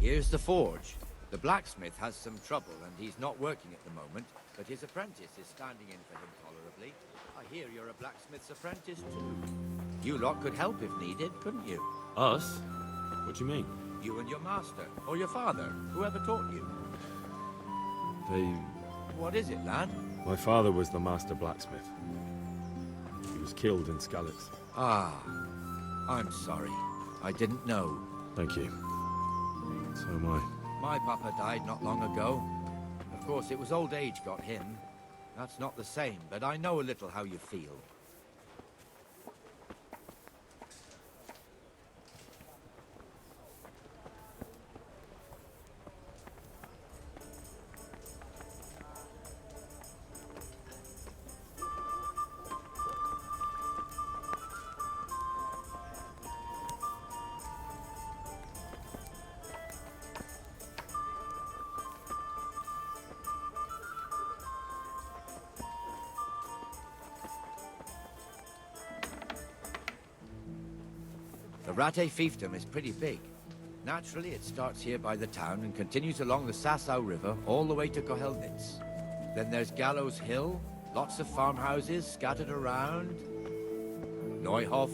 Here's the forge. The blacksmith has some trouble, and he's not working at the moment, but his apprentice is standing in for him tolerably. I hear you're a blacksmith's apprentice, too. You lot could help if needed, couldn't you? Us? What do you mean? You and your master, or your father, whoever taught you. What is it, lad? My father was the master blacksmith. He was killed in Skalitz. Ah, I'm sorry. I didn't know. Thank you. So am I. My papa died not long ago. Of course, it was old age got him. That's not the same, but I know a little how you feel. The Rate fiefdom is pretty big. Naturally, it starts here by the town and continues along the Sasau River all the way to Kohelnitz. Then there's Gallows Hill, lots of farmhouses scattered around. Neuhof,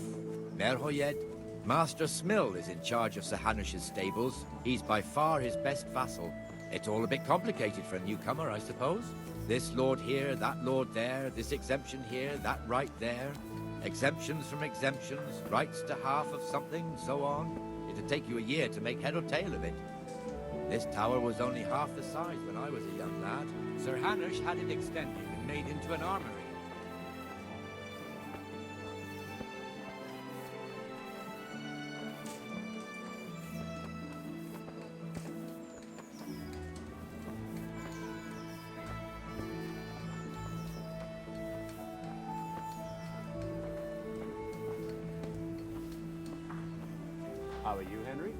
Merhoyed. Master Smill is in charge of Sir Hanush's stables. He's by far his best vassal. It's all a bit complicated for a newcomer, I suppose. This lord here, that lord there, this exemption here, that right there. Exemptions from exemptions, rights to half of something, so on. It'd take you a year to make head or tail of it. This tower was only half the size when I was a young lad. Sir Hanush had it extended and made into an armory. How are you, Henry?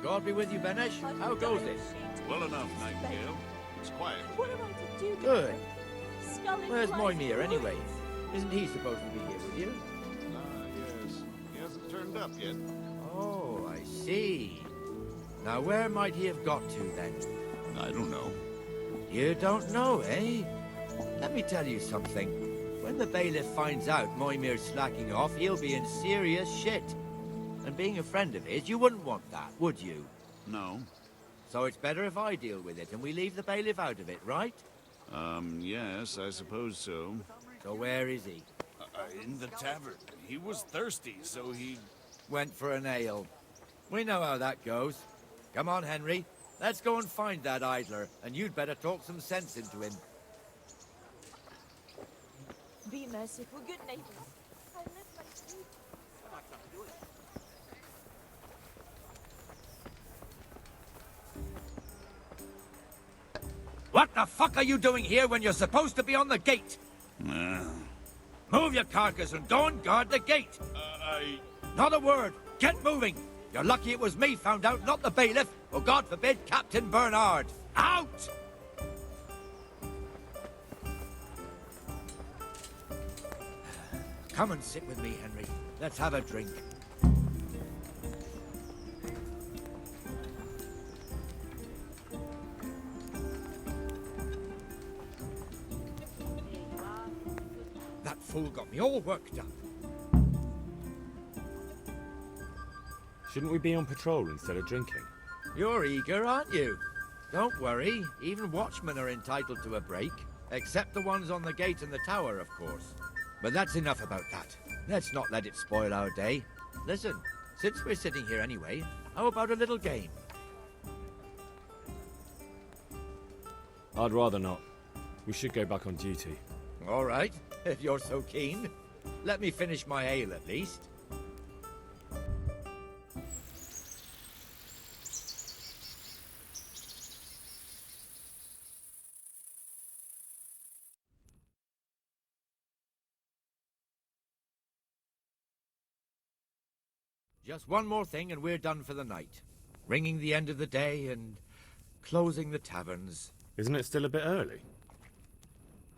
God be with you, Benesh. How goes it? Well enough, Nightingale. It's quiet. What am I to do? Good. Scully Where's flies Moimir away. anyway? Isn't he supposed to be here with you? Yes. He hasn't turned up yet. Oh, I see. Now where might he have got to then? I don't know. You don't know, eh? Let me tell you something. When the bailiff finds out Moimir's slacking off, he'll be in serious shit. And being a friend of his, you wouldn't want that, would you? No. So it's better if I deal with it and we leave the bailiff out of it, right? Yes, I suppose so. So where is he? In the tavern. He was thirsty, so he... Went for an ale. We know how that goes. Come on, Henry. Let's go and find that idler, and you'd better talk some sense into him. Be merciful, good neighbors. I left my food. What the fuck are you doing here when you're supposed to be on the gate? Move your carcass and go and guard the gate. Not a word. Get moving. You're lucky it was me found out, not the bailiff, or God forbid, Captain Bernard. Out! Come and sit with me, Henry. Let's have a drink. That fool got me all worked up. Shouldn't we be on patrol instead of drinking? You're eager, aren't you? Don't worry. Even watchmen are entitled to a break. Except the ones on the gate and the tower, of course. But that's enough about that. Let's not let it spoil our day. Listen, since we're sitting here anyway, how about a little game? I'd rather not. We should go back on duty. All right, if you're so keen. Let me finish my ale at least. Just one more thing and we're done for the night. Ringing the end of the day and closing the taverns. Isn't it still a bit early?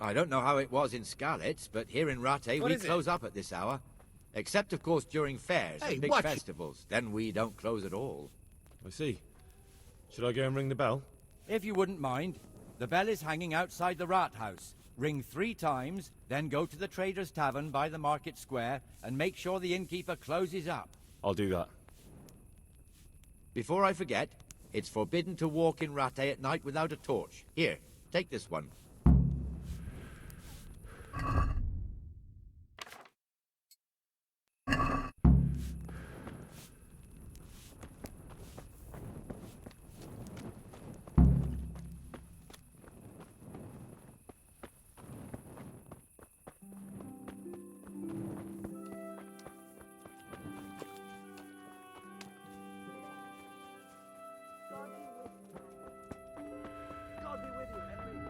I don't know how it was in Scarlet's, but here in Rattay we close up at this hour. Except, of course, during fairs and big festivals. Then we don't close at all. I see. Should I go and ring the bell? If you wouldn't mind. The bell is hanging outside the rat house. Ring 3 times, then go to the Trader's Tavern by the market square and make sure the innkeeper closes up. I'll do that. Before I forget, it's forbidden to walk in Rattay at night without a torch. Here, take this one. God be with you, Henry.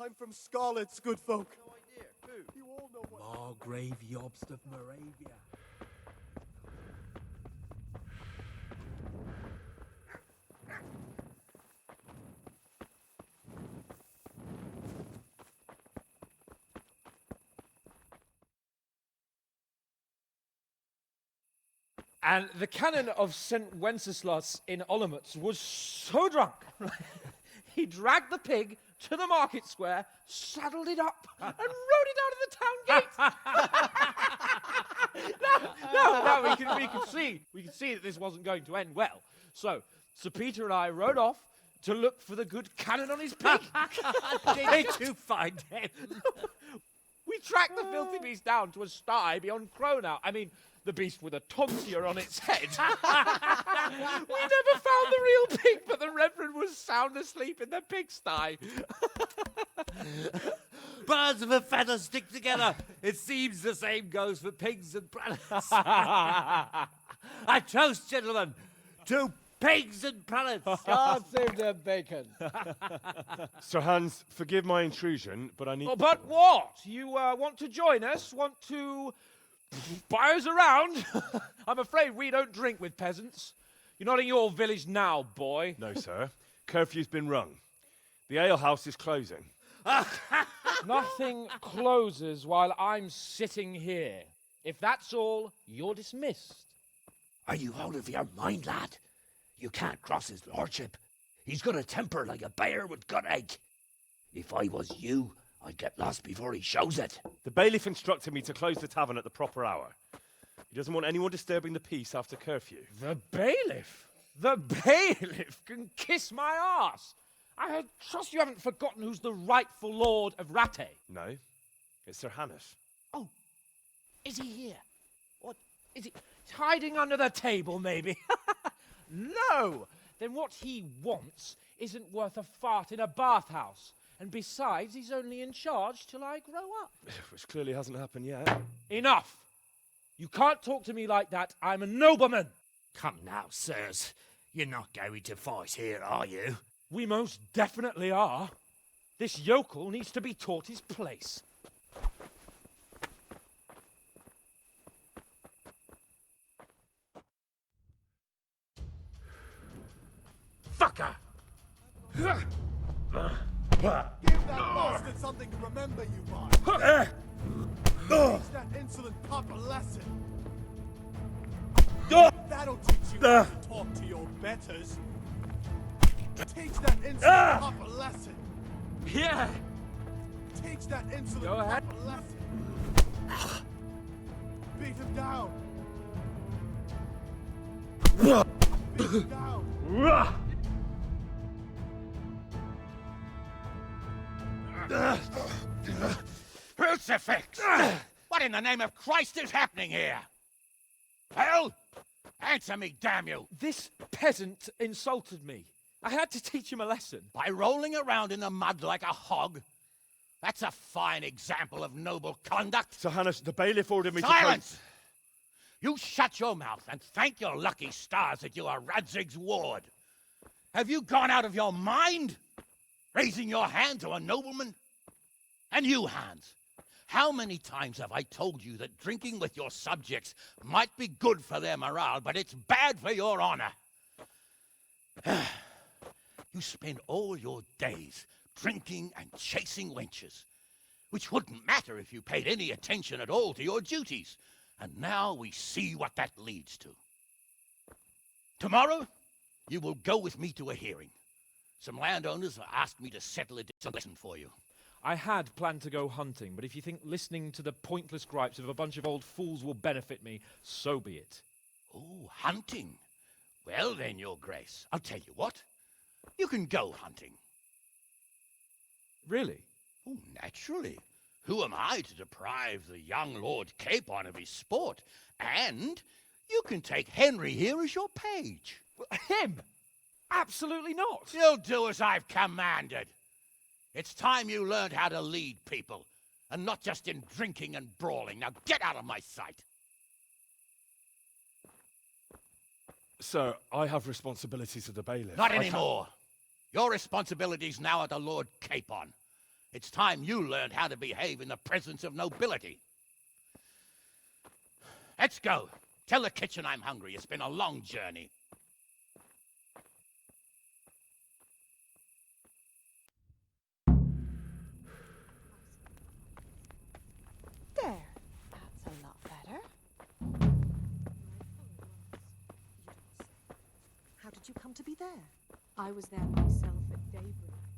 I'm from Scarlet's, good folk. No idea. Who? You all know what... Margrave Jobst of Moravia. And the canon of St. Wenceslas in Olomouc was so drunk, he dragged the pig to the market square, saddled it up, and rode it out of the town gate. No, we can see that this wasn't going to end well. So, Sir Peter and I rode off to look for the good canon on his pig. Did you find him? We tracked the filthy beast down to a sty beyond Cronau. I mean, the beast with a tonsure on its head. We never found the real pig, but the Reverend was sound asleep in the pigsty. Birds of a feather stick together. It seems the same goes for pigs and prelates. I toast, gentlemen, to pigs and prelates. God save the bacon. Sir Hans, forgive my intrusion, but I need... Oh, but what? You want to join us? Want to buy us around? I'm afraid we don't drink with peasants. You're not in your village now, boy. No, sir. Curfew's been rung. The alehouse is closing. Nothing closes while I'm sitting here. If that's all, you're dismissed. Are you out of your mind, lad? You can't cross his lordship. He's got a temper like a bear with gut ache. If I was you, I'd get lost before he shows it. The bailiff instructed me to close the tavern at the proper hour. He doesn't want anyone disturbing the peace after curfew. The bailiff? The bailiff can kiss my arse. I trust you haven't forgotten who's the rightful lord of Rattay. No, it's Sir Hannes. Oh, is he here? What, is he hiding under the table, maybe? No! Then what he wants isn't worth a fart in a bathhouse. And besides, he's only in charge till I grow up. Which clearly hasn't happened yet. Enough! You can't talk to me like that. I'm a nobleman. Come now, sirs. You're not going to fight here, are you? We most definitely are. This yokel needs to be taught his place. Fucker! Give that bastard something to remember you by. Teach that insolent pup a lesson. That'll teach you how to talk to your betters. Teach that insolent pup a lesson. Yeah! Teach that insolent Go ahead. pup a lesson. Beat him down. Down. Crucifix! What in the name of Christ is happening here? Hell? Answer me, damn you! This peasant insulted me. I had to teach him a lesson. By rolling around in the mud like a hog? That's a fine example of noble conduct. Sir Hannes, the bailiff ordered me Silence! You shut your mouth and thank your lucky stars that you are Radzig's ward. Have you gone out of your mind? Raising your hand to a nobleman? And you, Hans, how many times have I told you that drinking with your subjects might be good for their morale, but it's bad for your honor? You spend all your days drinking and chasing wenches, which wouldn't matter if you paid any attention at all to your duties. And now we see what that leads to. Tomorrow, you will go with me to a hearing. Some landowners have asked me to settle a lesson for you. I had planned to go hunting, but if you think listening to the pointless gripes of a bunch of old fools will benefit me, so be it. Oh, hunting. Well then, Your Grace, I'll tell you what. You can go hunting. Really? Oh, naturally. Who am I to deprive the young Lord Capon of his sport? And you can take Henry here as your page. Him? Absolutely not. You'll do as I've commanded. It's time you learned how to lead people, and not just in drinking and brawling. Now get out of my sight. Sir, I have responsibilities to the bailiff. Not anymore. Your responsibilities now are to Lord Capon. It's time you learned how to behave in the presence of nobility. Let's go. Tell the kitchen I'm hungry. It's been a long journey. There. That's a lot better. How did you come to be there? I was there myself at daybreak.